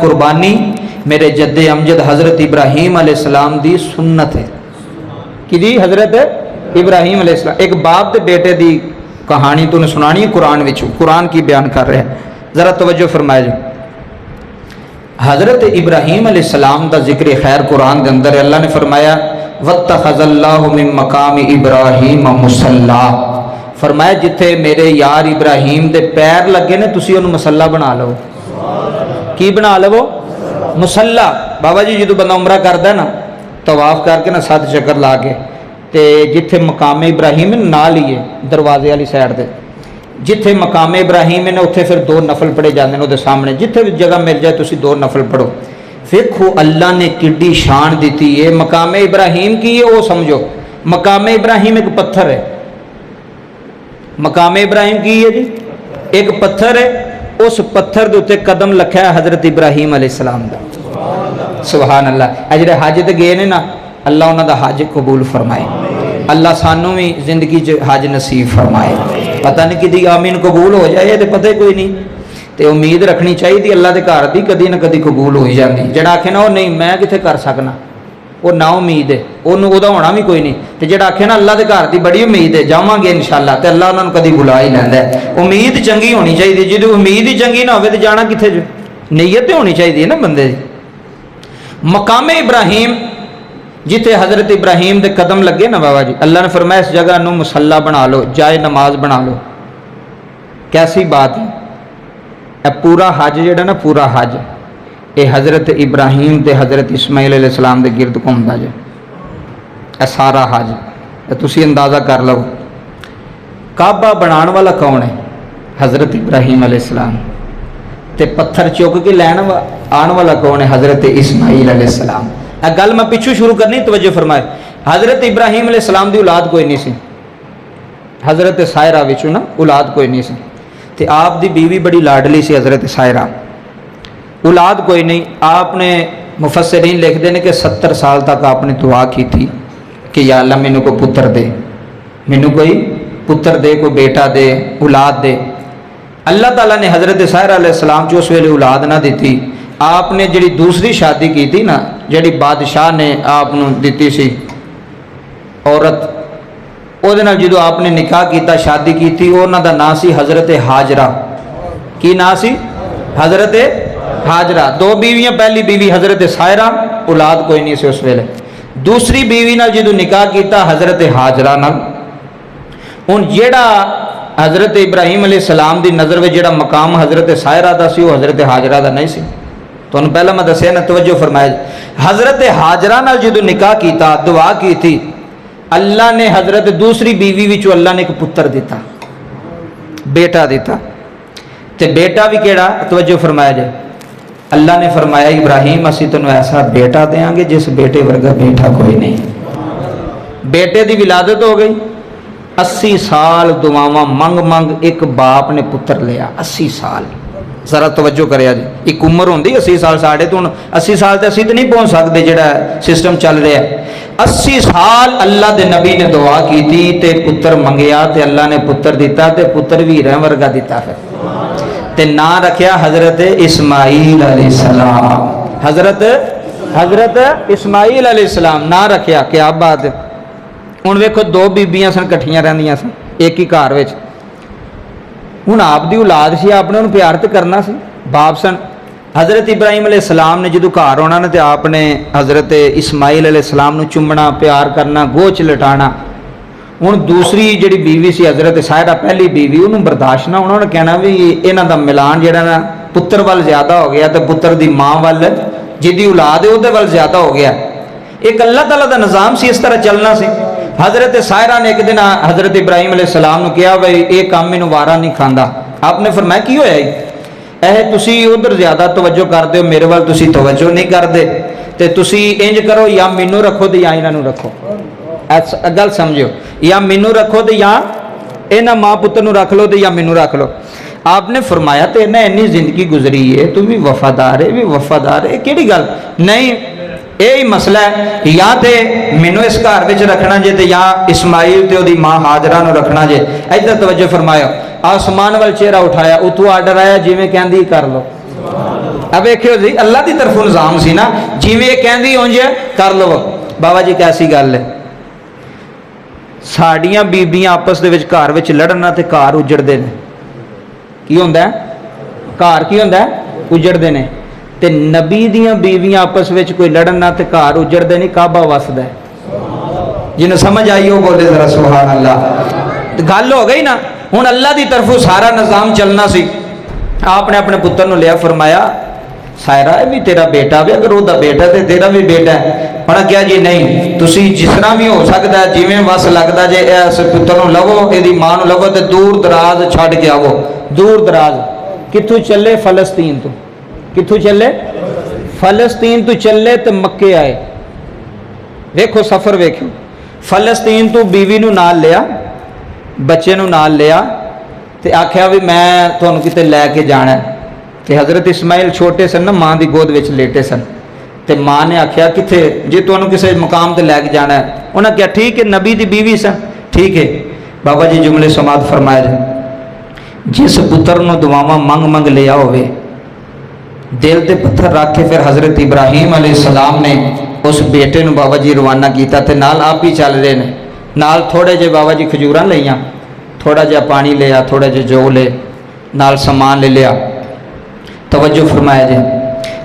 قربانی میرے جد امجد حضرت ابراہیم علیہ السلام دی سنت ہے کہ جی حضرت ابراہیم علیہ السلام ایک باپ تے بیٹے دی کہانی تو نے سنانی ہے قرآن وچوں، قرآن کی بیان کر رہے ہیں، ذرا توجہ فرمائے جی۔ حضرت ابراہیم علیہ السلام دا ذکر خیر قرآن دے اندر اللہ نے فرمایا وَاتَّخَذَ اللَّهُ مِن مَقَامِ إِبْرَاهِيمَ مُصَلَّى، فرمایا جتھے میرے یار ابراہیم دے پیر لگے نے تسی انہوں مسلح بنا لو۔ کی بنا لو؟ مسلح۔ بابا جی جدو بندہ عمرہ کرتا ہے نا طواف کر کے نا 7 چکر لا کے تے جتھے مقام ابراہیم ہے نال ہی ہے دروازے والی سائڈ دے، جتھے مقام ابراہیم ہے نا اتھے پھر 2 نفل پڑھے جاندے نے دے سامنے، جتھے بھی جگہ مل جائے تسی 2 نفل پڑھو۔ ویکھو اللہ نے کڈی شان دیتی ہے مقام ابراہیم کی ہے، وہ سمجھو مقام ابراہیم ایک پتھر ہے۔ مقام ابراہیم کی ہے جی ایک پتھر ہے، اس پتھر دے اتنے قدم لکھا ہے حضرت ابراہیم علیہ السلام دا۔ سبحان اللہ۔ اجرے حج تے گئے نے نا اللہ انہاں دا حج قبول فرمائے، اللہ سانوں بھی زندگی چ حج نصیب فرمائے۔ پتہ نہیں کدی آمین قبول ہو جائے تے پتہ کوئی نہیں، تے امید رکھنی چاہیے اللہ دے گھر دی کدی نہ کدی قبول ہو ہی جاندی۔ جڑا آکھے نا وہ نہیں میں کتے کر سکنا، وہ نا امید ہے، انہوں دا ہونا بھی کوئی نہیں۔ تے جڑا آکھے نا اللہ دے گھر دی بڑی امید ہے جاواں گے انشاءاللہ تے اللہ انہاں نوں کدی بلا ہی لیندا ہے۔ امید چنگی ہونی چاہیے، جدوں امید ہی چنگی نہ ہوے تے جانا کتے جو؟ نیت ہونی چاہیے نا بندے دی۔ مقام ابراہیم جتھے حضرت ابراہیم دے قدم لگے نا بابا جی اللہ نے فرمایا اس جگہ نو مصلی بنا لو، جائے نماز بنا لو۔ کیسی بات ہے، اے پورا حج جڑا نا پورا حج اے حضرت ابراہیم تے حضرت اسماعیل علیہ السلام دے گرد گھومدا جے، اے سارا حج اے تسی اندازہ کر لو۔ کعبہ بنان والا کون ہے؟ حضرت ابراہیم علیہ السلام۔ تے پتھر چوک کے لین آن والا کون ہے؟ حضرت اسماعیل علیہ السلام۔ اے گل میں پچھو شروع کرنی توجہ فرمائے۔ حضرت ابراہیم علیہ السلام دی اولاد کوئی نہیں سی، حضرت سائرہ وچوں نا اولاد کوئی نہیں سی، تے آپ دی بیوی بڑی لاڈلی سی حضرت سائرہ، اولاد کوئی نہیں۔ آپ نے مفسرین لکھ دینے کہ 70 سال تک آپ نے دعا کی تھی کہ یا اللہ مینوں کو پتر دے، مینوں کوئی پتر دے، کوئی بیٹا دے، اولاد دے۔ اللہ تعالیٰ نے حضرت سائرہ علیہ السلام جو اس ویلے اولاد نہ دیتی، آپ نے جڑی دوسری شادی کی تھی نا جڑی بادشاہ نے آپ نو دیتی سی عورت، او دے نال جدو آپ نے نکاح کیتا شادی کی تھی انہاں دا نام سی حضرت ہاجرہ۔ کی نام سی؟ حضرت ہاجرہ۔ 2 بیویاں، پہلی بیوی حضرت سائرہ اولاد کوئی نہیں سی اس ویلے، دوسری بیوی نال جدو نکاح کیتا حضرت ہاجرہ نال۔ ہن جیڑا حضرت ابراہیم علیہ السلام دی نظر میں جیڑا مقام حضرت سائرہ دا سی وہ حضرت ہاجرہ دا نہیں سی۔ تو انہوں پہلا میں دسیا نا توجہ فرمائے، حضرت ہاجرہ نال جدو نکاح کیتا دعا کی تھی اللہ نے حضرت دوسری بیوی وچوں اللہ نے ایک پتر دیتا، بیٹا دیتا۔ تے بیٹا بھی کیڑا توجہ فرمایا جائے، اللہ نے فرمایا ابراہیم اسی تنوں ایسا بیٹا دیاں گے جس بیٹے ورگا بیٹا کوئی نہیں۔ بیٹے دی ولادت ہو گئی، 80 سال دعاواں منگ منگ ایک باپ نے پتر لیا۔ 80 سال ذرا توجہ کریا جی، ایک عمر ہوندی 80 سال، ساڑھے تو 80 سال تے اسی تے نہیں پہنچ سکتے جڑا سسٹم چل رہا ہے۔ 80 سال اللہ دے نبی نے دعا کی تھی تے پتر منگیا تے اللہ نے پتر دیتا تے پتر بھی رہ ورگا دیتا ہے تے نا رکھیا حضرت اسماعیل علیہ السلام۔ حضرت اسماعیل علیہ السلام نا رکھیا۔ کیا بات ہے۔ ہن ویکھو 2 بیبیاں سن کٹھیاں رہندیاں سن ایک ہی گھر وچ، ہن آپ دی اولاد سی آپ نے انہوں پیار تے کرنا سی، باپ سن۔ حضرت ابراہیم علیہ السلام نے جدو گھر ہونا نا تے آپ نے حضرت اسماعیل علیہ السلام نو چومنا پیار کرنا گوچ لٹانا۔ ہن دوسری جڑی بیوی سی حضرت سائرہ پہلی بیوی انہوں برداشت نہ ہونا، انہوں نے کہنا بھی انہاں دا ملان جڑا نا پتر وال زیادہ ہو گیا تے پتر دی ماں وال جدی اولاد ہے وہ وال زیادہ ہو گیا۔ ایک اللہ تعالیٰ دا نظام سی، اس طرح چلنا سی۔ حضرت سائرہ نے ایک دن حضرت ابراہیم علیہ السلام نے کہا بھائی یہ کام مینوں وارا نہیں کھاندا۔ آپ نے فرمایا کی ہویا اے تسی ادھر زیادہ توجہ کرتے ہو میرے وال تسی توجہ نہیں کرتے، تے تسی انج کرو یا مینوں رکھو تے یا انہاں نوں رکھو۔ گل سمجھو، یا مینوں رکھو تے یا انہاں ماں پتر نوں رکھ لو تے یا مینوں رکھ لو۔ آپ نے فرمایا تے انہیں انی زندگی گزری ہے تو بھی وفادار ہے، بھی وفادار ہے، کیڑی گل نہیں، یہی مسئلہ ہے، یا تے مینوں اس گھر وچ رکھنا جے تے یا اسماعیل تے دی ماں ہاجرہ نو رکھنا جے۔ ادھر توجہ فرمایا، آسمان وال چہرہ اٹھایا، اتو آرڈر آیا جویں کہندی کر لو۔ اب ویکھو جی اللہ کی طرف نظام سی نا جویں کہندی اونج کر لو بابا جی کیسی گل ہے ساڈیاں بیبیاں آپس دے وچ گھر وچ لڑنا تے گھر اجڑدے نے کی ہوندا ہے گھر کی ہوندا ہے اجڑدے نے تے نبی دیاں بیویاں آپس وچ کوئی لڑنا تے گھر اجڑدے نہیں کعبہ وسدا ہے جنوں سمجھ آئی ہو بولے ذرا سبحان اللہ گل ہو گئی نا ہن اللہ دی طرفوں سارا نظام چلنا سی آپ نے اپنے پتر نو لیا فرمایا سائرہ ہے بھی تیرا بیٹا بھی اگر وہ بیٹا ہے تو تیرا بھی بیٹا ہے انہاں کیا جی نہیں تسی جس طرح بھی ہو سکتا ہے جویں وس لگتا جے اس پتر نو لو یہ ماں نو لو تے دور دراز چھڈ کے آو دور دراز کتھوں چلے فلسطین تو کتھوں چلے فلسطین تو چلے تے مکے آئے ویکھو سفر ویکھو فلسطین تو بیوی نو نال لیا بچے نو نال لیا تے آکھیا بھی میں تھانوں کتے لے کے جانا ہے تے حضرت اسماعیل چھوٹے سن نا ماں دی گود وچ لیٹے سن تے ماں نے آکھیا کتے جی تھانوں کسے مقام تے لے کے جانا ہے انہاں کہا ٹھیک ہے نبی دی بیوی سن ٹھیک ہے بابا جی جملے سماعت فرمایا جائے جس پتر نو دعاواں منگ منگ لیا ہوئے دل تے پتھر رکھ کے پھر حضرت ابراہیم علیہ السلام نے اس بیٹے نو بابا جی روانہ کیتا تے نال آپ ہی چل رہے ہیں نال تھوڑے جے بابا جی کھجوراں لئیاں تھوڑا جا پانی لیا تھوڑا جا جو لے نال سامان لے لیا توجہ فرمایا جی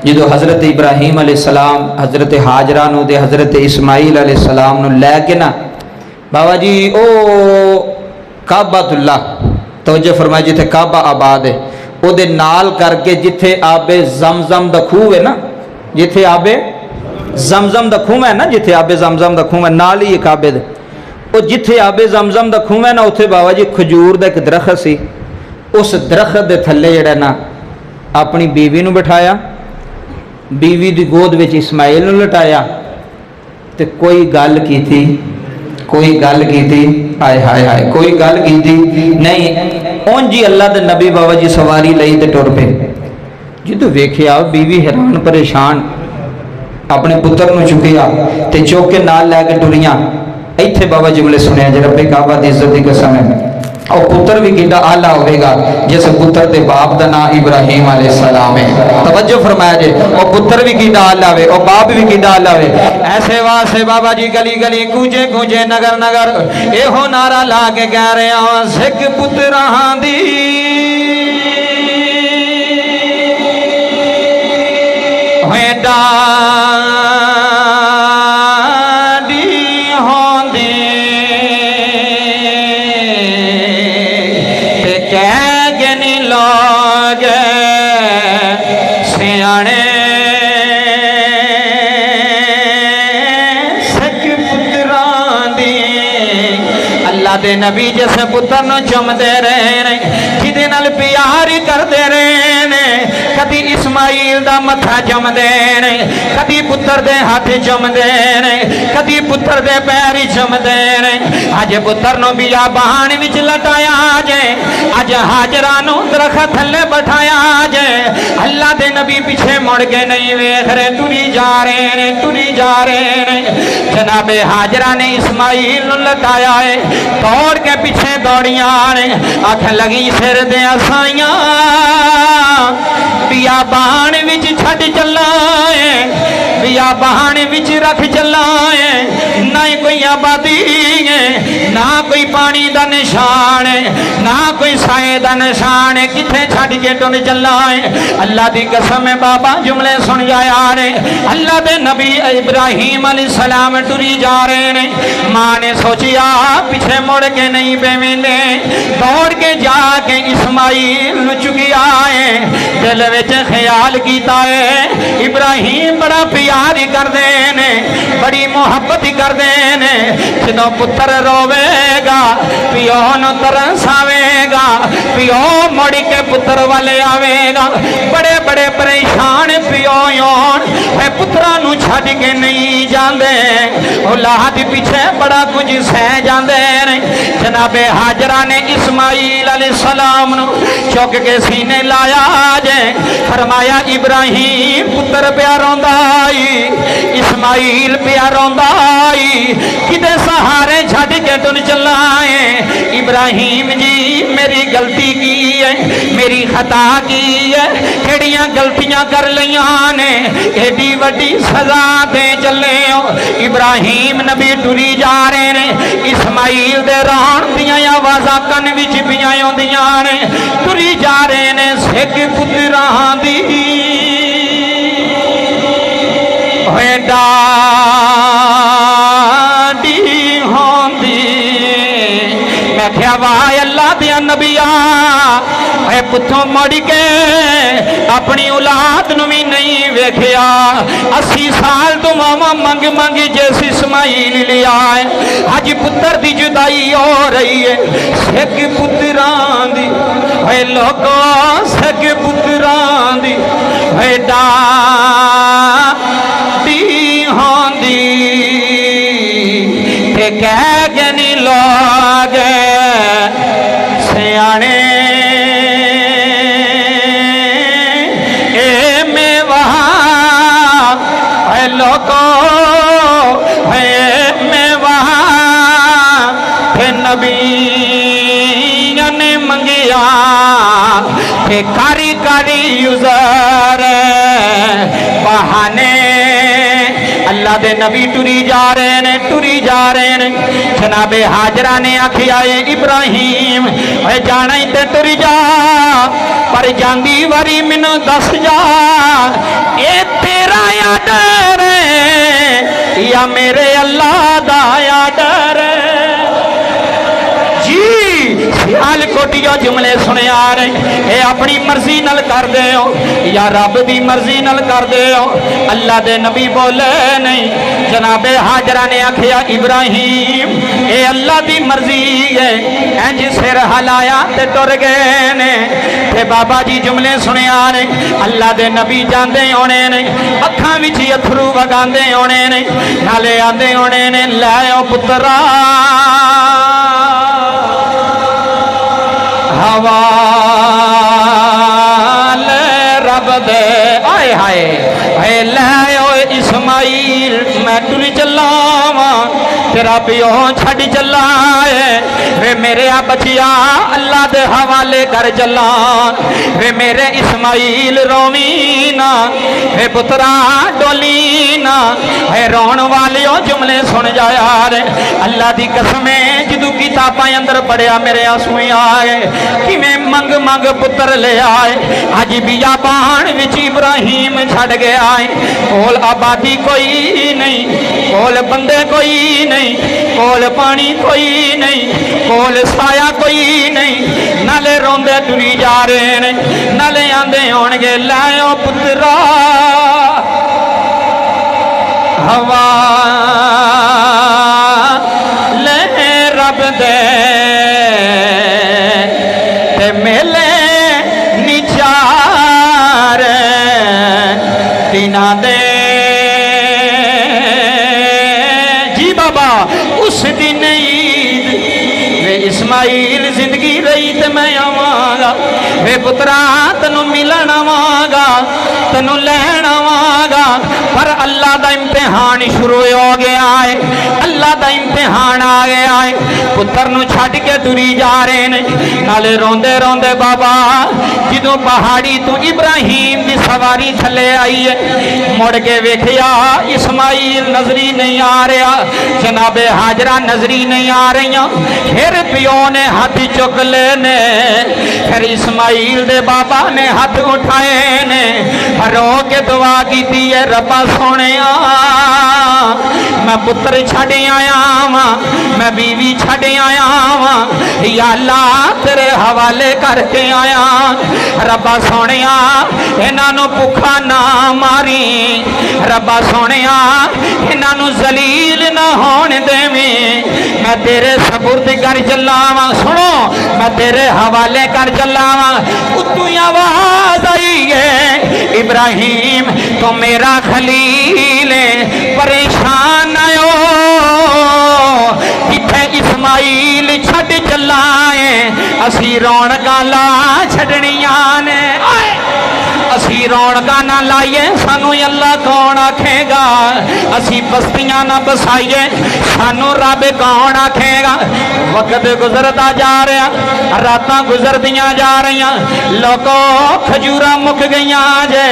جدو حضرت ابراہیم علیہ السلام حضرت حاجرہ نو دے حضرت اسماعیل علیہ السلام نو لے کے نا بابا جی او کعبۃ اللہ توجہ فرمایا جتھے کعبہ آباد ہے او دے نال کر کے جتھے آب زمزم دا کھوہ ہے نا جتھے آب زمزم دا کھوہ ہے نا جتھے آب زمزم دا کھوہ ہے نال ہی کعبے دے او جتھے آب زمزم دا کھوہ ہے نا اتھے بابا جی کھجور دا ایک درخت سی اس درخت دے تھلے جڑا نا اپنی بیوی نو بٹھایا بیوی دی گود وچ اسماعیل نو لٹایا تے کوئی گل کی تھی ہائے ہائے ہائے کوئی گل کی تھی نہیں اون جی اللہ دے نبی بابا جی سواری لئی تے ٹر پے جدو ویکھیا بیوی حیران پریشان اپنے پتر نو چکیا تے چوک کے نال لے کے ٹریاں ایتھے بابا جملے سنیا جے رب کعبہ دی عزت دی قسم ہے اور پتر بھی کیڑا آلہ ہوئے گا جیسے پتر دے باپ دا نام ابراہیم علیہ السلام ہے توجہ فرمایا جے اور پتر بھی کیڑا آلہ ہوئے اور باپ بھی کیڑا آلہ ہوئے ایسے واسے بابا جی گلی گلی کوجے کوجے نگر نگر اے ہو نعرہ لا کے کہہ رہے ہیں سکھ پتراں دی ہوئے دے نبی جس پتر نو چم دے رہے جدے نال پیار کر دے رہے کدی اسماعیل دا متھا چم دے کدی پتر دے ہاتھ چم دے کدی پتر دے پیر چم دے اج پتر نو بیابان وچ لٹایا جے اج حاجرہ نو درخت تھلے بٹھایا جے اللہ دے نبی پیچھے مڑ کے نہیں ویکھ رہے ٹری جا رہے جناب حاجرہ نے اسماعیل نو لٹایا ہے دوڑ کے پیچھے دوڑیاں آنکھ لگی سر دے اسائیاں بیابان وچ چھڈ چلائے بیابان وچ رکھ چلائے نہ کوئی آبادی نہ کوئی پانی دا نشان نہ کوئی سائے دا نشان کتھے چھڈ کے ٹر چلائے اللہ دی قسم بابا جملے سن جایا اللہ دے نبی ابراہیم علیہ السلام ٹری جا رہے ہیں ماں نے سوچیا پیچھے مڑ کے نہیں پہ ملے دوڑ کے جا کے اسماعیل نو چکی آئے دل وچ خیال کیتا ہے ابراہیم بڑا پیار کر دینے بڑی محبت کر دینے جدو پتر روے گا پیو نو ترساوے گا پیو مڑ کے پتر والے آوے گا بڑے بڑے پریشان پیو یون پترا نو چھڈ کے نہیں جاندے اولاد پیچھے بڑا کچھ سہ جاندے جناب حاجرہ نے اسماعیل علیہ السلام نو چوک کے سینے لایا جے فرمایا ابراہیم پتر پیا روندائی اسماعیل پیا روندائی کدے سہارے چھڈ کے تن چلا ہے ابراہیم جی میری غلطی کی ہے میری خطا کی ہے کیڑیاں غلطیاں کر لیاں نے ایڈی وڈی سزا دے چلے ہو ابراہیم نبی ٹری جا رہے نے اسماعیل دے ران دیاں آوازاں کن وچ پیاں ہوندیاں نے ٹری جا رہے نے سکھ پتراں دی ہوئے ڈاڈی ہوندی میں کہا واہ اللہ دیا نبیاں اے پتھوں مڑ کے اپنی اولاد نو بھی نہیں ویکھیا 80 سال تو ماما منگ منگ جیسی اسماعیل لیا ہے اج پتر دی جدائی ہو رہی ہے سکھ پتران دی اے لوگوں سکھ پتران دی اے ڈاڈی ہوندی تے کہہ گنی لوگ سیانے اے میں وہاں اے لوگوں اے میں وہاں تے نبی نے منگیا تے کاری کاری عذر بہانے اللہ دے نبی ٹری جا رہے ہیں جناب حاجرہ نے آکھیا اے ابراہیم اے جانا ہی تے ٹری جا پر جاندی واری منو دس جا اے تیرا یا ڈر یا میرے اللہ دا یا ڈر سیال کوٹیو جملے سنے آ رہے اے اپنی مرضی نل کر دے ہو یا رب دی مرضی نل کر دے ہو اللہ دے نبی بولے نہیں جناب حاجرہ نے آکھیا ابراہیم اے اللہ دی مرضی ہے انج سر ہلایا تے ٹر گئے نے تے بابا جی جملے سنے آ رہے اللہ دے نبی جاندے ہونے نے اکھاں وچ اتھرو وگاندے ہونے نے نالے آندے ہونے نے لے او پترا حوالے رب دے آئے ہائے اے لے او اسماعیل میں ٹری چلا تیرا پیو چھڑ چلا ہے وے میرے بچیا اللہ دے حوالے کر چلا وے میرے اسماعیل روینا وے پترا ڈولینا اے رون والیوں جملے سن جایا رہے اللہ دی قسمیں جدو کتاباں اندر پڑھیا میرے آنسویں آئے کہ میں منگ منگ پتر لے آئے آج بیابان وچ ابراہیم چھڑ گیا آئے کول آبادی کوئی نہیں کول بندے کوئی نہیں کول پانی کوئی نہیں کول سایہ کوئی نہیں نالے روندے ٹری جا رہے ہیں نالے آندے ہونگے لائیو پترا ہوا لے رب دے تے ملے نچار دینا دے جی بابا اس دن عید وے اسماعیل زندگی رہی تے میں آواں گا وے پترا تنو ملن آواں گا تنو لین آواں گا پر اللہ دا امتحان شروع ہو گیا ہے اللہ دا امتحان آ گیا ہے پتر نو چھٹ کے ٹری جا رہے نے نالے روندے روندے بابا جدوں پہاڑی تو ابراہیم دی سواری تھلے آئی ہے مڑ کے ویکھیا اسماعیل نظری نہیں آ رہا جناب حاجرہ نظری نہیں آ رہیاں پھر پیو نے ہاتھ چک لینے پھر اسماعیل دے بابا نے ہاتھ اٹھائے نے رو کے دعا کی دی ہے ربا سونے میں پتر چھڑے آیا ہاں میں بیوی چھڑے آیا ہاں یا اللہ تیرے حوالے کر کے آیا ربا سونے انہوں بھوکا نہ ماری ربا سونے انہوں ذلیل نہ ہونے دے میں تیرے سپرد کر چلاواں سنو میں تیرے حوالے کر چلاواں اتو آواز آئی ہے ابراہیم تو میرا خلیل پریشان آئو کتھے اسماعیل چھٹ چلائیں اسی رونقاں لا چھڑنیاں نے اسی رونقاں نہ لائیے سانو اللہ کون آکھے گا، اسی بستیاں نہ بسائیے سانو رب کون آکھے گا۔ وقت گزرتا جا رہا، راتاں گزردیاں جا رہی، لوگو کھجوراں مک گئیاں جے،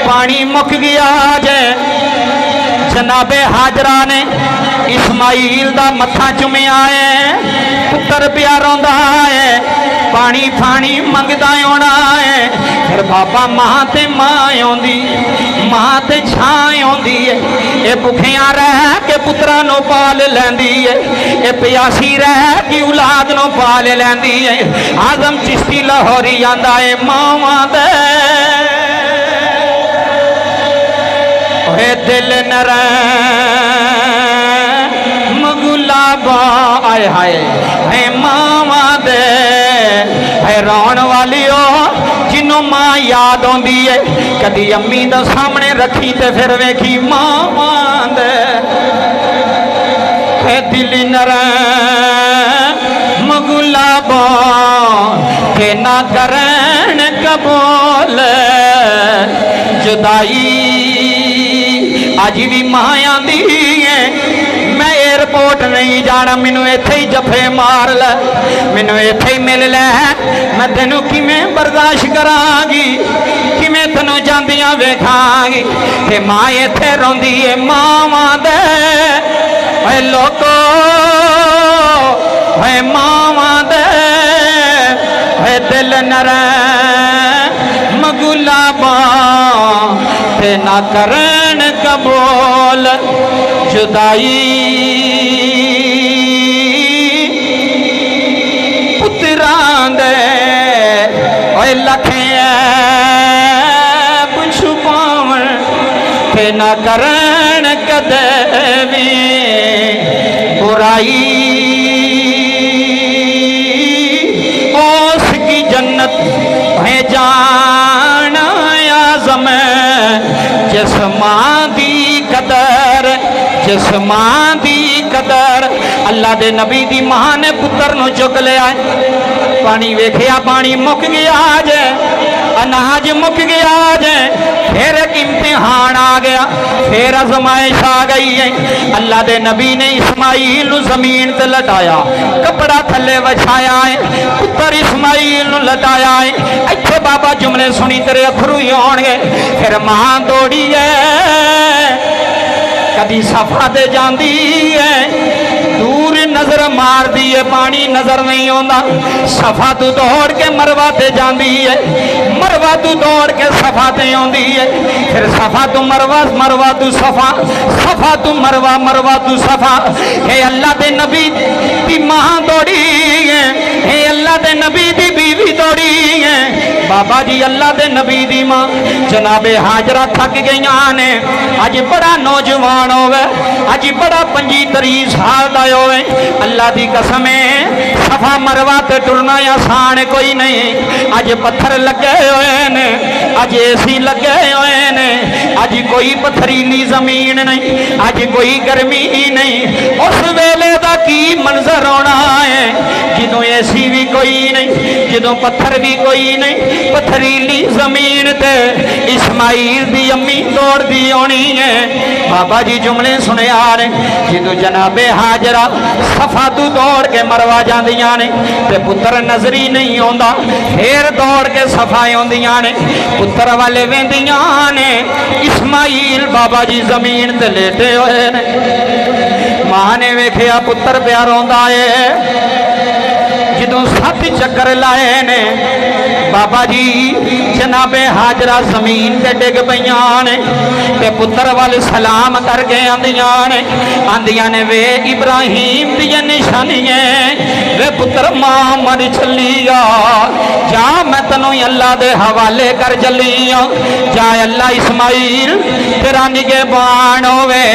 پانی مک گیا جے۔ جناب حاجرہ نے اسماعیل دا متھا چومیا ہے، پتر پیا روندا ہے، پانی پھانی منگدا ہونا ہے۔ پھر بابا ماں تے ماں آوندی، ماں تے چھاں آوندی ہے، اے بھکھیاں رہ کے پتراں نو پال لیندی ہے، اے پیاسی رہ کے اولاد نو پال لیندی ہے۔ اعظم چشتی لاہوری آندا ہے ماواں دے اے دل نرم گلابا، آئے ہائے اے ماواں دے اے رون والیو جنوں ماں یاد ہوندی ہے، کدی امی دا سامنے رکھی تے پھر ویکھی ماواں دے اے دل نرم گلابا کہ نہ کرن قبول جدائی۔ آج بھی ماں آندی ہے میں ایئرپورٹ نہیں جانا، مینوں ایتھے ہی جفے مار لے، مینوں ایتھے ہی مل لے، میں تینوں کیویں برداشت کراں گی، کیویں تینوں جاندیاں ویکھاں گی۔ تے ماں ایتھے روندی ہے ماواں دے اے لوکو اے ماواں دے اے دل نرم گلاباں تے نہ کرن قبول جدائی۔ پتراں دے اے لکھیں عیب چھپاون تے نہ کرن کدے وی برائی۔ اس کی جنت ہے جان اعظم جسماں دی قدر، جسماں دی قدر۔ اللہ دے نبی دی ماں نے پتر نو چک لیا، پانی ویکھیا پانی مک گیا جے، اناج مک گیا جے، پھر ایک امتحان آ گیا، پھر آزمائش آ گئی ہے۔ اللہ دے نبی نے اسماعیل نو زمین تے لٹایا، کپڑا تھلے وچھایا ہے، پتر اسماعیل نو لٹایا ہے۔ ایتھے بابا جملے سنی تیرے اکھرو ہی آن گے۔ پھر ماں دوڑی ہے، کبھی صفا دے جاندی ہے، دور نظر مار دی ہے، پانی نظر نہیں آندا، صفا تو دوڑ کے مروہ تے جاندی ہے، مروہ تو دوڑ کے صفا تے آندی ہے، پھر صفا تو مروہ، مروہ تو صفا، صفا تو مروہ، مروہ تو صفا۔ اے اللہ دے نبی دی ماں دوڑی ہے، اے اللہ دے نبی دی بیوی دوڑی ہے۔ بابا جی اللہ دے نبی دی ماں جناب حاجرہ تھک گئیاں نے، اج بڑا نوجوان ہوئے، اج بڑا 35 سال دا ہوئے۔ اللہ دی قسم ہے صفا مروہ تے ٹرنا آسان کوئی نہیں، اج پتھر لگے ہوئے نے، اج اے سی لگے ہوئے نے، اج کوئی پتھریلی زمین نہیں، اج کوئی گرمی نہیں۔ اس ویلے دا کی منظر ہونا ہے جدوں اے سی بھی کوئی نہیں، جدوں پتھر بھی کوئی نہیں، پتھریلی زمین تے اسماعیل دی امی دوڑ دی ہونی ہے۔ بابا جی جملے سنے آ رہے، جدوں جناب حاجرہ صفا تو دوڑ کے مروہ جاندیاں نے تے پتر نظری نہیں ہوندا، پھر دوڑ کے صفا ہوندیاں نے، پتر والے ویندیاں نے، اسماعیل بابا جی زمین تے لیٹے ہوئے نے۔ ماں نے ویکھیا پتر پیا روندا ہے، جدوں 7 چکر لائے نے بابا جی جناب حاجرہ زمین تے ڈگ پیاں نے تے پتر والے سلام کر کے آندیاں نے وے ابراہیم دی نشانیاں وے پتر ماں مر چلیا، جا میں تنوں اللہ دے حوالے کر چلیا، جا اللہ اسماعیل تیرا نگہبان ہوئے،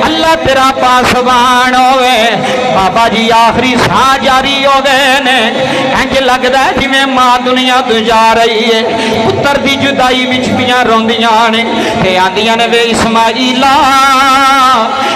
اللہ تیرا پاسبان ہوئے۔ بابا جی آخری ساں جاری ہو گئے نے، انج لگدا ہے جی میں ماں دنیا تو جا رہی ہے، پتر دی جدائی وچ پیاں روندیاں نے تے آندیاں نے وے اسماعیلا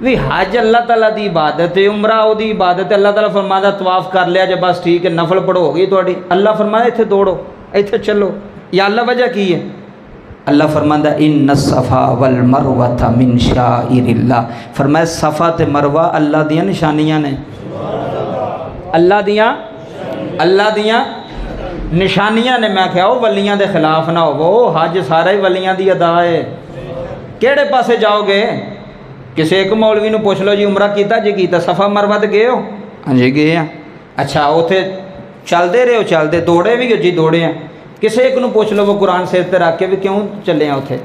بھی حج اللہ تعالیٰ دی عبادت ہے، عمرہ وہ دی عبادت ہے، اللہ تعالیٰ فرماتا طواف کر لیا جب بس ٹھیک ہے نفل پڑھو ہو گئی تھوڑی، اللہ فرماتا اتنے دوڑو اتنے چلو، یا اللہ وجہ کی ہے؟ اللہ فرماتا ان الصفا والمروۃ من شعائر اللہ، فرمایا صفا تے مروہ اللہ دیاں نشانیاں نے، اللہ دیاں نشانیاں نے۔ میں کہا ولیاں دے خلاف نہ ہو، حج سارا ہی ولیاں دی ادا ہے، کیڑے پاسے جاؤ گے؟ کسی ایک مولوی نو پوچھ لو جی عمرہ کیتا جی کیتا، صفا مروہ تے گئے ہو؟ ہاں جی گئے ہیں۔ اچھا اتنے چلتے رہے ہو؟ چلتے دوڑے بھی جی دوڑے ہیں۔ کسی ایک نو پوچھ لو وہ قرآن سر تے رکھ کے بھی کیوں چلے ہیں اتنے؟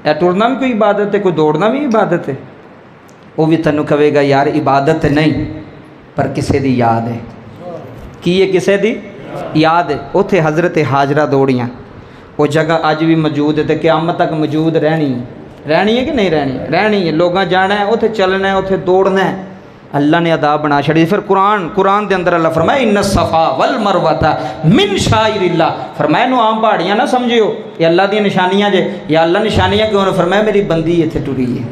اے ٹرنا بھی کوئی عبادت ہے، کوئی دوڑنا بھی عبادت ہے؟ وہ بھی تینوں کہے گا یار عبادت نہیں پر کسے دی یاد ہے، کی ہے کسے دی یاد ہے۔ اتنے حضرت حاجرہ دوڑیاں، وہ جگہ اج بھی موجود ہے تے قیامت تک موجود رہنی ہے کہ نہیں رہنی ہے۔ لوگاں جانا ہے اتنے چلنا ہے اتنے دوڑنا ہے، اللہ نے ادا بنا چھڑی۔ پھر قرآن دے اندر اللہ فرمایا ان الصفا والمروۃ من شعائر اللہ، فرمایا نو عام پہاڑیاں نہ سمجھیو یہ اللہ دی نشانیاں جے، یا اللہ نشانیاں کیوں نے؟ فرمایا میری بندی اتنے ٹری ہے،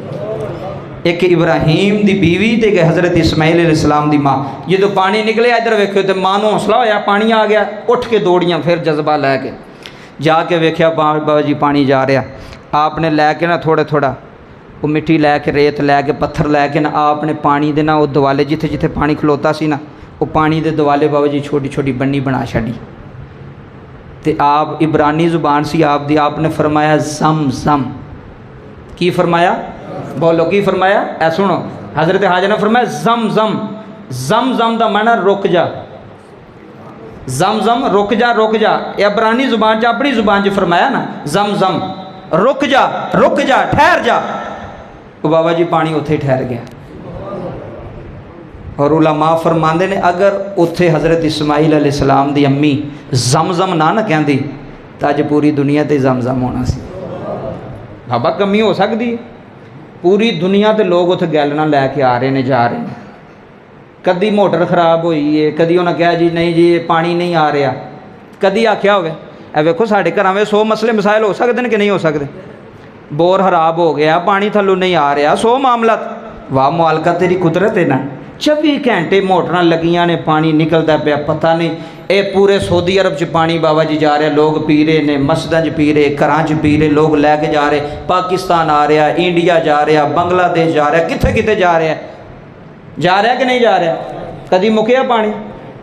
ایک ابراہیم دی بیوی تے کہ حضرت اسماعیل علیہ السلام دی ماں، جدو پانی نکلے ادھر ویکھو تے ماں نو حوصلہ ہویا پانی آ گیا، اٹھ کے دوڑیاں، پھر جذبہ لے کے جا کے ویکھیا بابا جی پانی جا رہا، آپ نے لے کے نا تھوڑا وہ مٹی لے کے ریت لے کے پتھر لے کے نا آپ نے پانی دے نا وہ دوالے جتھے پانی کھلوتا سی نا وہ پانی دے دوالے بابا جی چھوٹی بنی بنا چھڑی، تے آپ عبرانی زبان سی آپ دی، آپ نے فرمایا زم، کی فرمایا؟ بولو کی فرمایا؟ اے سنو، حضرت حاجر نے فرمایا زم دا معنی رک جا، زم رک جا، یہ عبرانی زبان اپنی زبان فرمایا نا زم رک جا ٹھہر جا، وہ بابا جی پانی اتھے ٹھہر گیا۔ اور علماء فرماندے نے اگر اتھے حضرت اسماعیل علیہ السلام دی امی زم نہ کہندی تو اج پوری دنیا تے زم ہونا سی۔ بابا کمی ہو سکتی، پوری دنیا تے لوگ اتنے گیلنا لے کے آ رہے ہیں جا رہے ہیں، کدی موٹر خراب ہوئی ہے، کدی انہیں کہا جی نہیں جی پانی نہیں آ رہا، کدی آخیا ہوئے اے ویکھو ساڈے گھراں میں 100 مسئلے مسائل ہو سکتے ہیں کہ نہیں ہو سکتے، بور خراب ہو گیا، پانی تھلوں نہیں آ رہا، 100 معاملات، واہ مالکا تیری قدرت ہے نا، 24 گھنٹے موٹراں لگیاں نے، پانی نکلتا پیا پتہ نہیں، اے پورے سعودی عرب چ پانی بابا جی جا رہا، لوگ پی رہے نے، مسجداں چ پی رہے، گھراں چ پی رہے، لوگ لے کے جا رہے، پاکستان آ رہا، انڈیا جا رہا، بنگلہ دیش جا رہا، کتے جا رہا کہ نہیں جا رہا؟ کدی مکیا پانی؟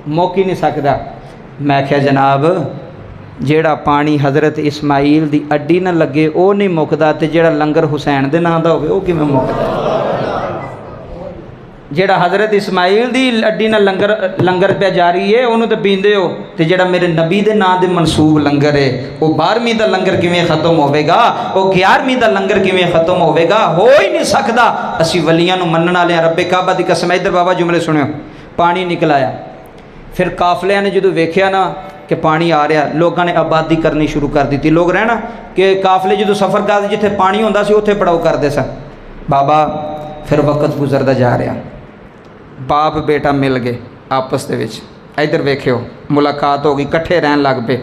مک ہی نہیں سکتا۔ میں کہا جناب جیڑا پانی حضرت اسماعیل دی اڈی نہ لگے وہ نہیں مکدا، تے جیڑا لنگر حسین دے نام دا ہوئے وہ کیویں مکدا؟ جیڑا حضرت اسماعیل دی اڈی نہ لنگر پہ جاری ہے انہوں تے پیندے ہو، تے جیڑا میرے نبی دے نام دے منصوب لنگر ہے وہ 12ویں دا لنگر کیویں ختم ہوئے گا، وہ 11ویں دا لنگر کیویں ختم ہوئے گا؟ ہو ہی نہیں سکدا۔ اسی ولیاں نو منن والے رب کعبہ دی قسم، ادھر بابا جملے سنو، پانی نکل آیا، پھر قافلے نے جدو ویکھیا نا کہ پانی آ رہا، لوگوں نے آبادی کرنی شروع کر دی، لوگ رہنا کہ قافلے جدو سفر کرتے جتھے پانی ہوندا سی اتھے پڑاؤ کرتے سن۔ بابا پھر وقت گزرتا جا رہا، باپ بیٹا مل گئے آپس دے وچ، ادھر ویکھیو ملاقات ہو گئی، کٹھے رہن لگ پے۔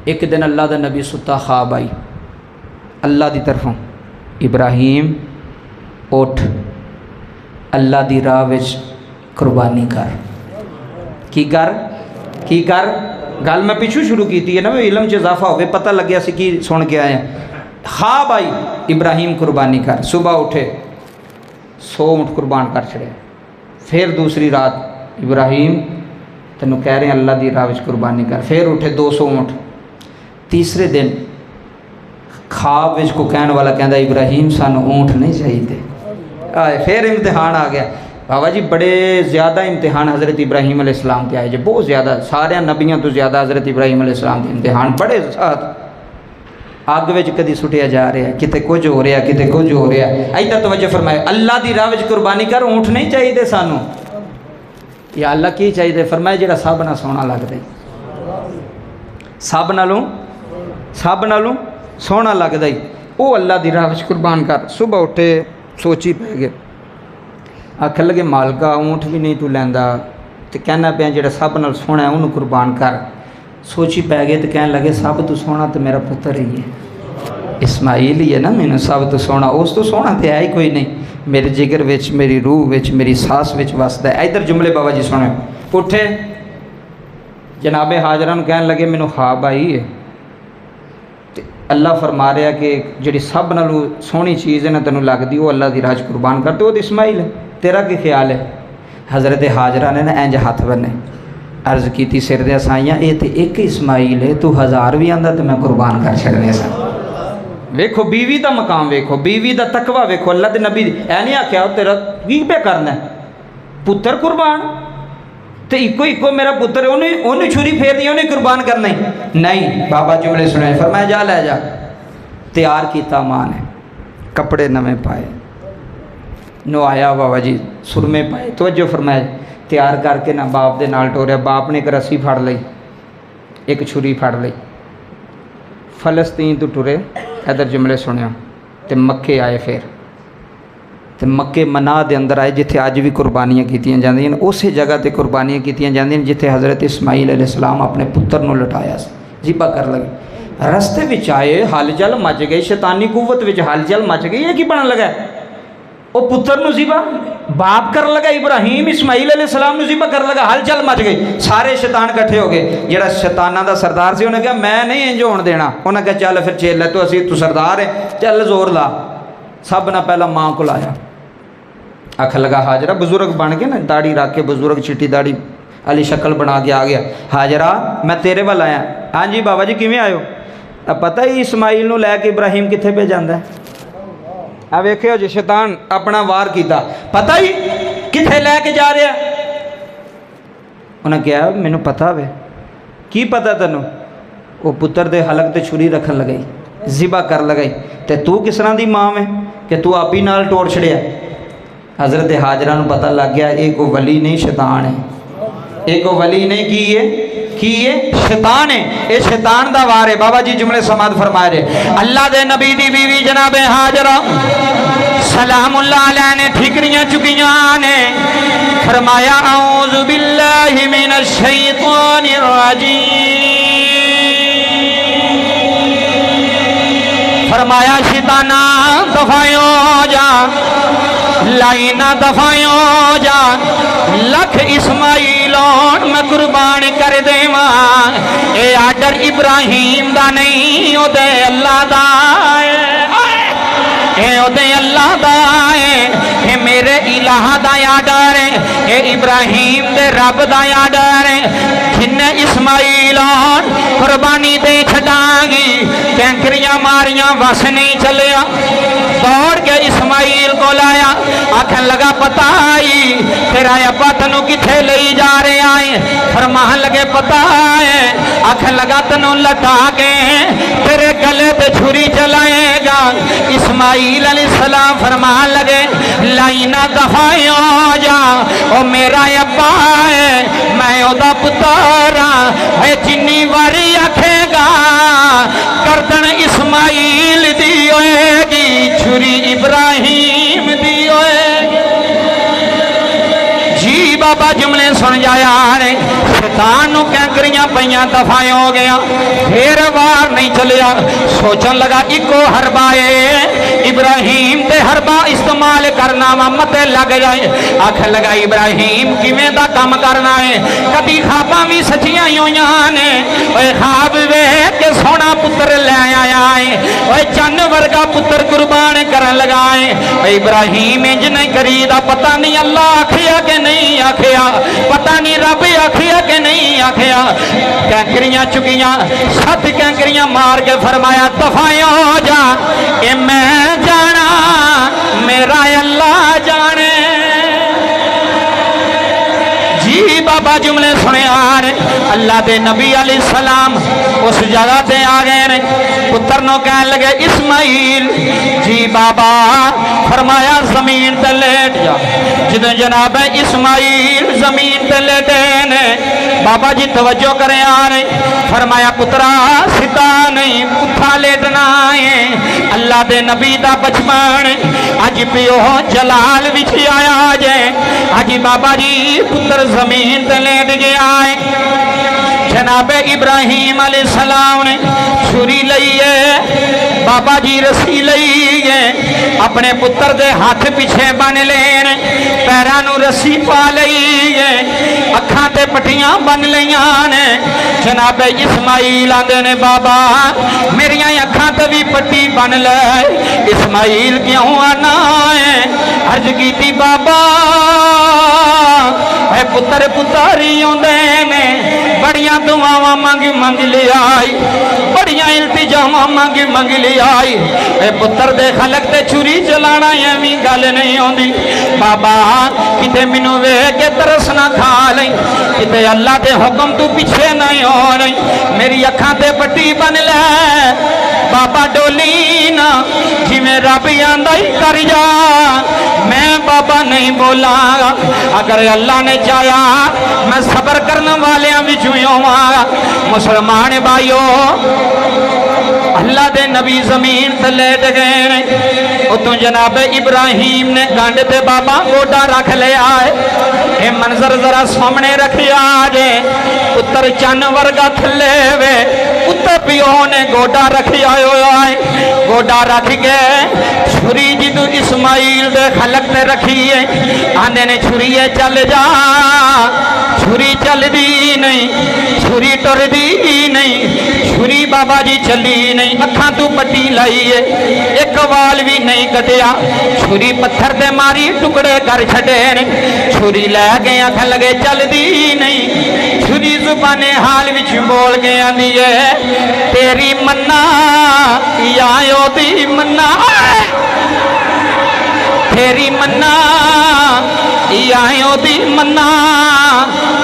ایک دن اللہ دا نبی ستا خواب آئی اللہ دی طرفوں، ابراہیم اٹھ اللہ دی راہ وچ قربانی کر۔ کی کر گل میں پیچھو شروع کی ہے نا، علم چ اضافہ ہوئے پتہ لگیا سی کی سن کے آئے ہیں۔ خواب آئی ابراہیم قربانی کر، صبح اٹھے 100 اونٹ قربان کر چھڑے، پھر دوسری رات ابراہیم تینوں کہہ رہے ہیں اللہ دی راہ وچ قربانی کر، پھر اٹھے 200 اونٹ، تیسرے دن خواب وچ کو کہنے والا کہندا ابراہیم سانو اونٹ نہیں چاہیے، پھر امتحان آ گیا۔ بابا جی بڑے زیادہ امتحان حضرت ابراہیم علیہ السلام تے آئے جی، بہت زیادہ، سارے نبیوں تو زیادہ حضرت ابراہیم علیہ السلام کے امتحان بڑے ساتھ، اگ وچ کدی سٹیا جا رہا ہے، کتے کچھ ہو رہا، کتے کچھ ہو رہا ہے۔ ادھر توجہ فرمائے، اللہ دی راہ وچ قربانی کر، اونٹ نہیں چاہیے سانو، یا اللہ کی چاہیے؟ فرمایا جڑا سب نہ سونا لگتا ہے، سب نالوں سونا لگتا ہے، وہ اللہ دی راہ وچ قربان کر۔ صبح اٹھے سوچی پہ گئے، آخر لگے مالکا اونٹ بھی نہیں تو لیندا تے کہنا پیا جڑا سب نال سونا ہے انہوں قربان کر۔ سوچی پہ گئے تو کہنے لگے سب تو سونا تو میرا پتر ہی ہے، اسماعیل ہی ہے نا مینوں سب تو سونا، اس تو سونا تو ہے ہی کوئی نہیں، میرے جگر وچ، میری روح وچ، میری ساس وچ وسدا ہے۔ ادھر جملے بابا جی سنے، اٹھے جناب حاجرہ نوں کہن لگے مینوں خواب آئی ہے، تے اللہ فرما رہا کہ جڑی سب نالوں سونی چیز ہے نا تینوں لگدی وہ اللہ دی راہ قربان کر دے، وہ تو اسماعیل ہے، تیرا کی خیال ہے؟ حضرت حاجرہ نے نا انج ہاتھ بنے، عرض کیتی سر دے سائیاں اے تے ایک اسماعیل ہے، تو ہزار بھی آندا تے میں قربان کر چھڑنے سا۔ ویکھو بیوی دا مقام، ویکھو بیوی دا تقوی، ویکھو اللہ دے نبی اے نہیں آکھیا تیرا کی پہ کرنا ہے پتر قربان تے اکو میرا پتر ہے، انہیں چھری پھیر دی انہیں قربان کرنا ہی نہیں۔ بابا جملے سنے، فرمایا جا لے جا، تیار کیتا ماں نے، کپڑے نویں پائے، نو آیا بابا جی سرمے پائے، توجہ فرمایا، تیار کر کے نہ باپ دے نال ٹوریا، باپ نے ایک رسی پھڑ لئی، ایک چھری پھڑ لئی، فلسطین تو ٹرے، ادھر جملے سنیا، تے مکے آئے، پھر تے مکے منا دے اندر آئے جتھے آج بھی قربانیاں کیتیاں جاندیاں، اسی جگہ تے قربانیاں کیتیاں جاندیاں جتھے حضرت اسماعیل علیہ السلام اپنے پتر نو لٹایا سی، ذبح کر لگے۔ رستے وچ آئے، ہل جل مچ گئی، شیطانی قوت وچ ہل جل مچ گئی، یہ کی بنن لگا؟ وہ پتر نو ذبح باپ کر لگا، ابراہیم اسماعیل علیہ السلام نو ذبح کر لگا، ہل چل مچ گئی، سارے شیطان کٹھے ہو گئے۔ جڑا شیطاناں دا سردار سی انہیں کہا میں نہیں انج ہون دینا، انہیں کہا چل پھر چیل لے، تو سردار ہے، چل زور لا۔ سب نہ پہلا ماں کو لایا، آکھ لگا حاجرہ، بزرگ بن کے نا داڑھی رکھ کے، بزرگ چٹی داڑھی علی شکل بنا کے آ گیا، حاجرہ میں تیرے وال آیا۔ ہاں جی بابا جی کیویں آئے ہو؟ اب پتہ ہی اسماعیل نو لے کے ابراہیم کتنے پہ جاندا ہے؟ اب ویکھو جی شیطان اپنا وار کیتا، پتہ ہی کتنے لے کے جا رہا؟ انہیں کہا مینوں پتہ وے۔ کی پتہ تینوں؟ وہ پتر دے حلق تے چھری رکھن لگئی، ذبح کر لگئی، تے تو کس طرح دی ماں میں کہ تو آپ ہی نال ٹوڑ چھڑیا؟ حضرت حاجرہ نو پتہ لگ گیا ایک ولی نہیں شیطان ہے، ایک ولی نہیں کی ہے شیطان ہے، یہ شیطان دا وار ہے۔ بابا جی جملے سماعت فرمائے رہے، اللہ دے نبی دی بیوی جناب حاجرہ سلام اللہ علیہ نے ٹھکریاں چکیاں نے، فرمایا اعوذ باللہ من الشیطان الرجیم، فرمایا شیطانہ دفعیوں جا، لائنہ دفعیوں جا، لکھ اسماعیلون میں قربان کر دے ماں، اے آڈر ابراہیم دا نہیں او دے اللہ دا اے او دے اللہ دا اے میرے الہ دا آڈر اے ابراہیم دے رب دا آڈر جن اسماعیلون قربانی دے چھڑانگی، کینکریاں ماریاں وس نہیں چلیا، دوڑ کے اسماعیل کو لایا، آکھن لگا پتہ آئی تیرا ابا تنو کتھے لئی جا رہے آئے؟ فرمان لگے پتہ آئے، آکھن لگا تنو لٹا کے تیرے گلے پہ چھری چلائے گا۔ اسماعیل علیہ السلام فرمان لگے لائنہ دفعیوں جا، او میرا ابا ہے میں او دا پتارا ہے، جنی واری آکھے گا گردن اسماعیل دی ہوئے گی، چھری ابراہیم دی ہوئے گی۔ جی بابا جملے سن جایا رہے، شیطان نو کینکریاں پیاں دفعیں ہو گیا، پھر وار نہیں چلیا، سوچن لگا ایکو حربائے ابراہیم تے حربہ استعمال کرنا متے لگ جائے، آکھ لگا ابراہیم کیویں دا کم کرنا ہے، کبھی خواباں بھی سچیاں ہویاں نے، اوے خواب ویکھ کے سونا پتر لے آیا ہے، اوے چن ورگا پتر قربان کرن لگا ہے، ابراہیم انج نہیں کریدا، پتہ نہیں اللہ آکھیا کہ نہیں آکھیا، پتہ نہیں رب آکھیا کہ نہیں آکھیا، کینکریاں چکیاں، 7 کینکریاں مار کے فرمایا دفعیں ہو جا، اے میں جانا میرا اللہ جانے۔ جی بابا جملے سنے آ رہے، اللہ دے نبی علیہ السلام اس جگہ تے آ گئے نے، پتر نو کہنے لگے اسماعیل، جی بابا فرمایا زمین تے لیٹ جا، جدو جناب اسماعیل زمین تے لیٹے نے، بابا جی توجہ کریں آ رہے، فرمایا پترا سدھا نہیں پتھا لیٹنا ہے، اللہ دے نبی دا بچپن اج پیو جلال وچ آیا جے، اج بابا جی پتر زمین تے لیٹ گیا ہے، جناب ابراہیم علیہ السلام نے چھری لئیے بابا جی رسی لئیے اپنے پتر دے ہاتھ پیچھے بن لینے پیرانو رسی پا لئیے اکھاں تے پٹیاں بن لیاں نے جناب اسماعیل آندے نے بابا میریاں اکھاں تے بھی پٹی بن لے اسماعیل کیوں آنا ہے عرض کی تھی بابا اے پتر پتاری ہوندے نے بڑیاں دعاواں منگ لے آئی بڑیاں التجاواں منگ لے آئی اے پتر دے خلق تے چھری چلانا ایویں گل نہیں ہوندی بابا کتے مینوں ویکھ کے ترس نہ کھا لیں کتے اللہ دے حکم تو پیچھے نہیں ہو رہی میری اکھاں تے پٹی بن لے بابا ڈولی نا جی میں رب آندا ہی کر جا میں بابا نہیں بولا اگر اللہ نے چاہیا میں صبر کرنے والیاں وچوں ہوواں مسلمان بھائیو اللہ دے نبی زمین تے لیٹ گئے نے اتوں جناب ابراہیم نے گنڈ تے بابا گوڈا رکھ لیا ہے اے منظر ذرا سامنے رکھیا جے پتر چن ورگا تھلے وے پتر پیو نے گوڈا رکھیا ہوا ہے گوڈا رکھ گئے چھری جدو اسماعیل دے خلق تے رکھیے آندے نے چھریے چل جا چھری چل دی نہیں چھری ٹر دی نہیں چھری بابا جی چلی نہیں اکھاں تو پٹی لائیے ایک وال بھی نہیں کٹیا چھری پتھر دے ماری ٹکڑے کر چھڑے نے چھری لے گئے اکھ لگے چل دی نہیں چھری زبان حال وچ بول کے آندی ہے تیری منا یا یو دی منا تیری منا یا یو دی منا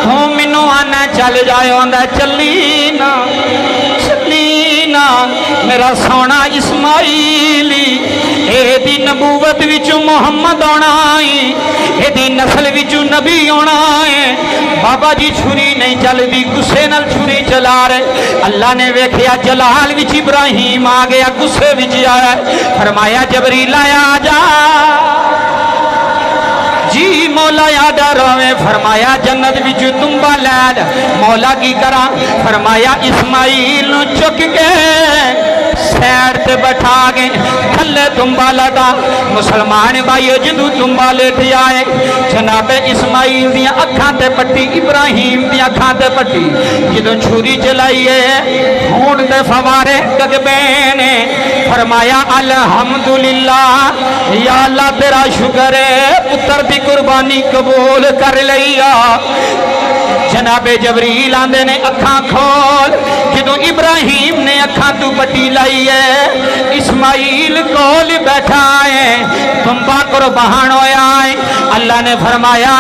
تو مینوں آنا چل جائے ہوندا چلی نا میرا سونا اسماعیلی اے دی نبوت وچوں محمد ہونا ہے اے دی نسل وچوں نبی ہونا ہے بابا جی چھری نہیں چل دی غصے نال چھری چلا رہے اللہ نے ویکھیا جلال وچ ابراہیم آ گیا غصے وچ آیا فرمایا جبریل آیا جا جی مولا یاد روے فرمایا جنت وچ تمبا لے مولا کی کرا فرمایا اسماعیل نو چک کے سیڑ تے بٹھا گئے تھلے تمبا لٹا مسلمان بھائیو جدو تمبا لیٹ آئے جناب اسماعیل دیا اکھاں تے پٹی ابراہیم دیا اکھاں تے پٹی جدو چھری چلائیے خون تے فوارے گگبے نے فرمایا الحمدللہ یا اللہ تیرا شکر ہے پتر دی قربانی قبول کر لیا جناب جبریل آندے نے اکھاں کھول جدو ابراہیم نے اکھاں تو پٹی لائی ہے اسماعیل کول بیٹھا ہے تمبا قربان ہویا ہے اللہ نے فرمایا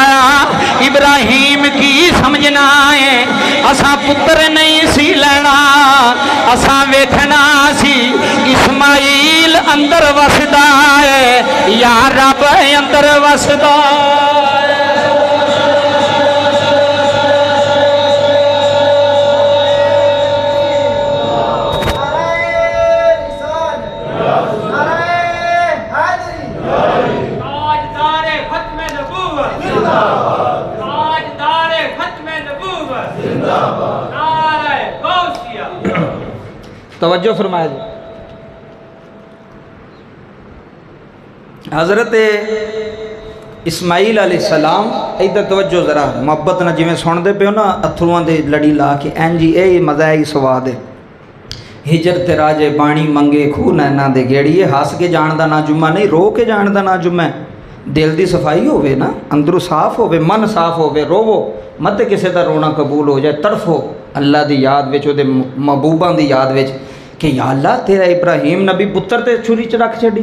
ابراہیم کی سمجھنا ہے اساں پتر نہیں سی لینا اساں ویکھنا سی اسماعیل اندر وسدا ہے یا رب اندر وسدا توجہ فرمایا جی حضرت اسماعیل علیہ السلام ادھر توجہ ذرا محبت نہ جی میں سن دے پہ ہو نا اتھرواں دے لڑی لا کے این جی اے مزہ ہی سواد ہے ہجر تے راجے بانی منگے کھو نینا دے گیڑیے ہاس کے جان دا نا جمعہ نہیں رو کے جان دا نا جمعہ دل دی صفائی ہوئے نا اندرو صاف ہوئے من صاف ہوئے روو مت کسے دا رونا قبول ہو جائے تڑفو اللہ دی یاد وچ دے محبوباں دی یاد وچ کہ یا اللہ تیرا ابراہیم نبی پتر تے چھری چ رکھ چھڈی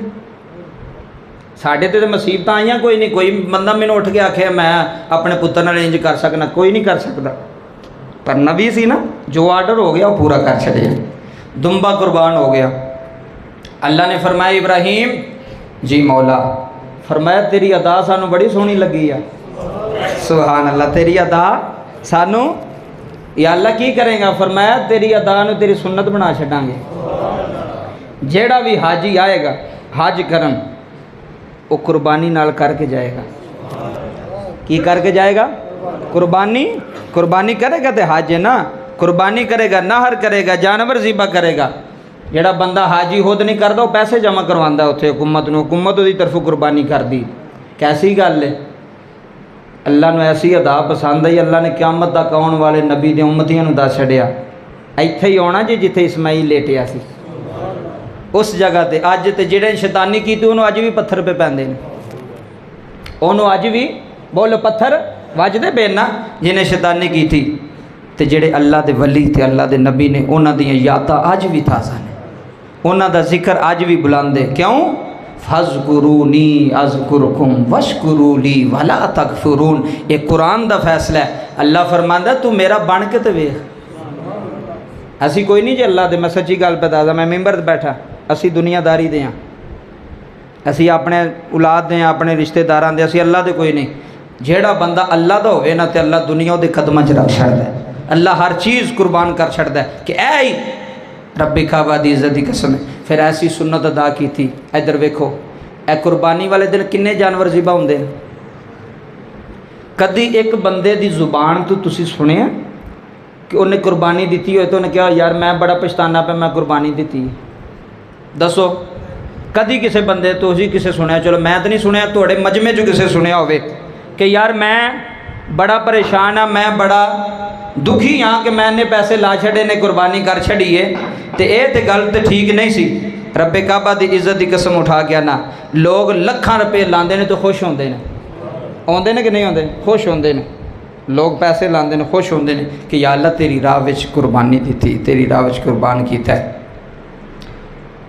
ساڈے تے مصیبت آئیاں کوئی نہیں کوئی بندہ مینوں اٹھ کے آکھے میں اپنے پتر نال انج کر سکنا کوئی نہیں کر سکدا پر نبی سی نا جو آرڈر ہو گیا وہ پورا کر چھڈیا دمبا قربان ہو گیا اللہ نے فرمایا ابراہیم جی مولا فرمایا تیری ادا سانو بڑی سونی لگی ہے سبحان اللہ تیری ادا سانو یا اللہ کی کریں گا فرمایا تیری ادا نو تیری سنت بنا چھڈاں گے جیڑا بھی حاجی آئے گا حج کرن وہ قربانی نال کر کے جائے گا کی کر کے جائے گا قربانی کرے گا تے حج ہے نا قربانی کرے گا، نہر کرے گا، جانور ذبح کرے گا. جڑا بندہ حاجی خود نہیں کرتا وہ پیسے جمع کرواتا اتنے حکومت نو، حکومت دی طرف قربانی کر دی. کیسی گل ہے؟ اللہ نے ایسی ادا پسند آئی، اللہ نے قیامت تک آنے والے نبی دے امتیاں نو دس چھڑیا ایتھے ہی آنا جی جتھے اسماعیل لیٹیا سی اس جگہ تے. اج تے جڑے شیطانی کیتی انہوں اج بھی پتھر پہ پیندے نے، انہوں اج بھی بولو پتھر وجدے پے نا جنہیں شیطانی کی تھی. تے جڑے اللہ دے ولی تے اللہ دے نبی نے انہاں دیاں یاداں اج بھی تازہ نے، انہاں دا ذکر اج بھی بلند ہے. کیوں؟ فَاذْكُرُونِي أَذْكُرْكُمْ وَاشْكُرُوا لِي وَلَا تَكْفُرُونَ. یہ قرآن دا فیصلہ ہے. اللہ فرماندا تو میرا بن کے تے ویکھ. اسی کوئی نہیں جی اللہ دے، میں سچی گل پہ دسدا، میں ممبر تے بیٹھا، اسی دنیا داری دے ہاں، اسی اپنے اولاد دے ہاں، اپنے رشتہ داراں دے، اسی اللہ دے کوئی نہیں. جیڑا بندہ اللہ دا ہوئے نا تے اللہ دنیا دے قدماں چ رکھ چھڑدا ہے، اللہ ہر چیز قربان کر چھڑدا ہے کہ اے ہی رب کعبہ دی عزت دی قسم ہے. پھر ایسی سنت ادا کی تھی. ادھر ویکھو اے قربانی والے دن کنے جانور ذبح ہوندے ہیں. کدی ایک بندے دی زبان تو تسی سنیا کہ انہیں قربانی دیتی ہوئے تو انہیں کہا یار میں بڑا پچھتانا پہ میں قربانی دیتی؟ دسو کدی کسے بندے تو اسی کسے سنیا، چلو میں تو نہیں سنیا، توڑے مجمع جو کسے سنیا ہوئے کہ یار میں بڑا پریشان ہاں، میں بڑا دکھی ہاں کہ میں نے پیسے لا چھڑے نے قربانی کر چھڑیے تے اے تے گل تے ٹھیک نہیں سی. رب کعبہ دی عزت دی قسم اٹھا گیا نا، لوگ لکھاں روپے لاندے نے تو خوش ہوندے نے، آندے نے کہ نہیں آندے؟ خوش ہوندے نے. لوگ پیسے لاندے نے، خوش ہوندے نے کہ یا اللہ تیری راہ وچ قربانی دیتی، تیری راہ وچ قربان کیتا ہے.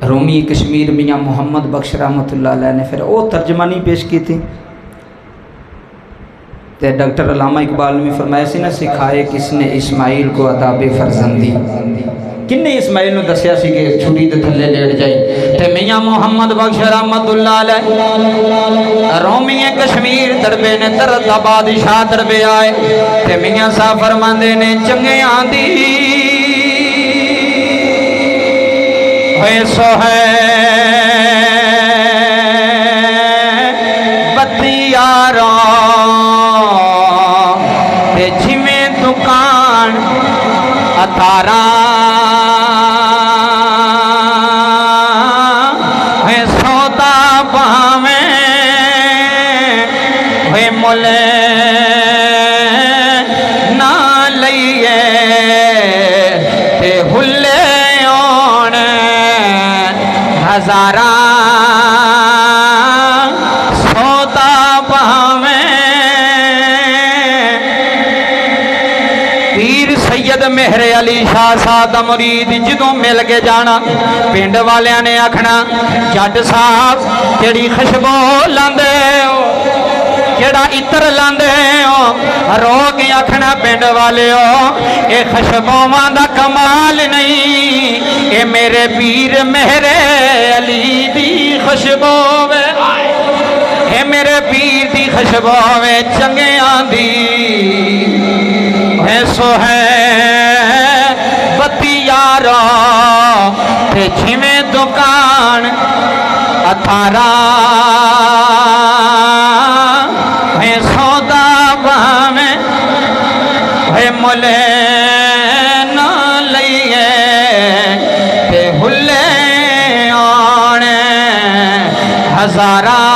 رومی کشمیر میاں محمد بخش رحمۃ اللہ علیہ نے پھر وہ ترجمانی پیش کی تھی. تے ڈاکٹر علامہ اقبال نے فرمایا سی نا، سکھائے کس نے اسماعیل کو آداب فرزندی. کن نے اسماعیل نے دسیا سی کہ چھری دے تھلے لیٹ جائی؟ تے میاں محمد بخش رحمۃ اللہ علیہ رومی کشمیر دربے نے درد بادشاہ دربے آئے تے میاں صاحب فرماندے نے چنگے آندی ہوئے سو ہے بتیاراں تے جھمیں دکان اتاراں ہوئے سودا باویں ہوئے مولے نہ لئیے تے ہلے ہزاراں سودا باویں. پیر سید مہر علی شاہ صاحب دا مرید جدوں مل کے جانا پنڈ والیاں نے آکھنا جٹ صاحب کیڑی خوشبو لاندے ہو، کیڑا عطر لاندے ہو، رو کے آکھنا پنڈ والے ہو اے خوشبواں دا کمال نہیں، اے میرے پیر مہر علی دی خوشبو وے، اے میرے پیر دی خوشبو وے چنگے آندی ایسو ہے بتی یارا تے جھمیں دکان اتھارا ہے سودا باویں ہے مولے نہ لئیے تے ہلے آنے ہزاراں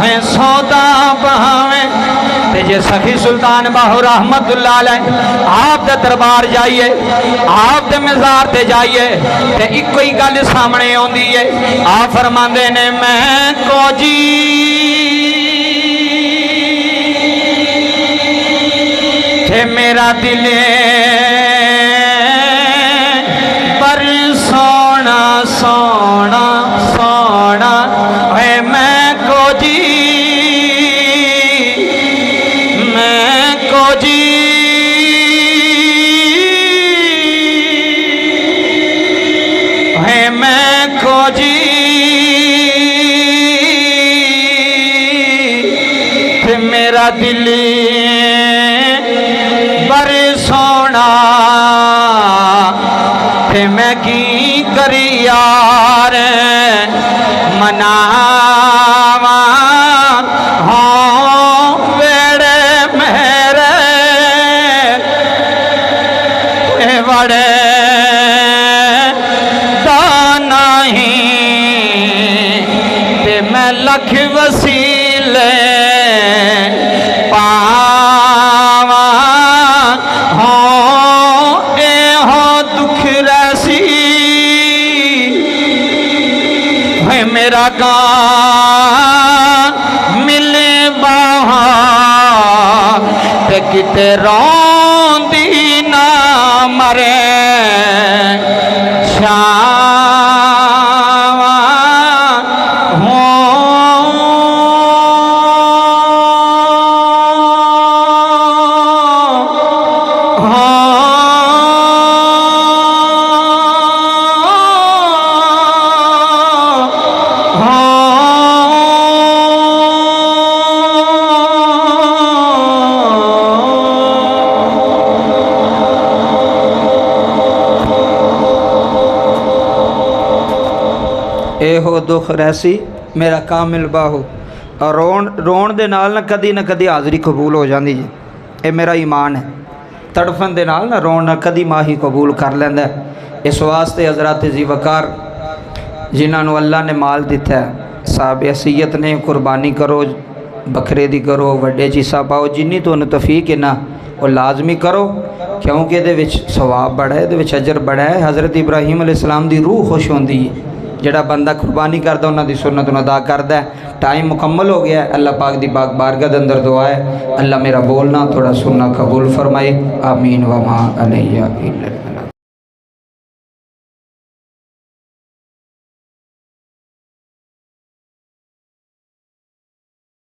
ہے سودا باویں. جے سخی سلطان باہو رحمت اللہ علیہ آپ دے دربار جائیے، آپ دے مزار تے جائیے تے ایک کوئی گل سامنے ہوندی ہے. آپ فرماندے نے میں کو جی تے میرا دل پر سونا سونا سونا ہے، میں کو جی میرا دل بر سونا تے میں کی کری یار مناواں ہوں ویڑے میرے لکھ وسیلے پاواں ہوں اے ہو دکھ ریسی ہے میرا گان ملے باہاں تے کتے روندی نہ مرے اے ہو دکھ ریسی میرا کامل باہو اور رون دے نال نہ کدی حاضری قبول ہو جاندی جی اے میرا ایمان ہے تڑفن دے نال نہ رون نہ کدی ماہی قبول کر لیندا ہے اس واسطے حضرات ذی وقار جنہاں نو اللہ نے مال دیتا ہے صاحب حیثیت نے قربانی کرو بکرے دی کرو وڈے چیسا پاؤ جنی تو توفیق ہے نا وہ لازمی کرو کیونکہ دے وچ ثواب بڑا ہے دے وچ اجر بڑا ہے حضرت ابراہیم علیہ السلام دی روح خوش ہوندی ہے جڑا بندہ قربانی کردا انہاں دی سنت نوں ادا کردا ہے ٹائم مکمل ہو گیا ہے اللہ پاک دی پاک بارگاہ دے اندر دعا ہے اللہ میرا بولنا تھوڑا سننا قبول فرمائے آمین وما علیہ الا اللہ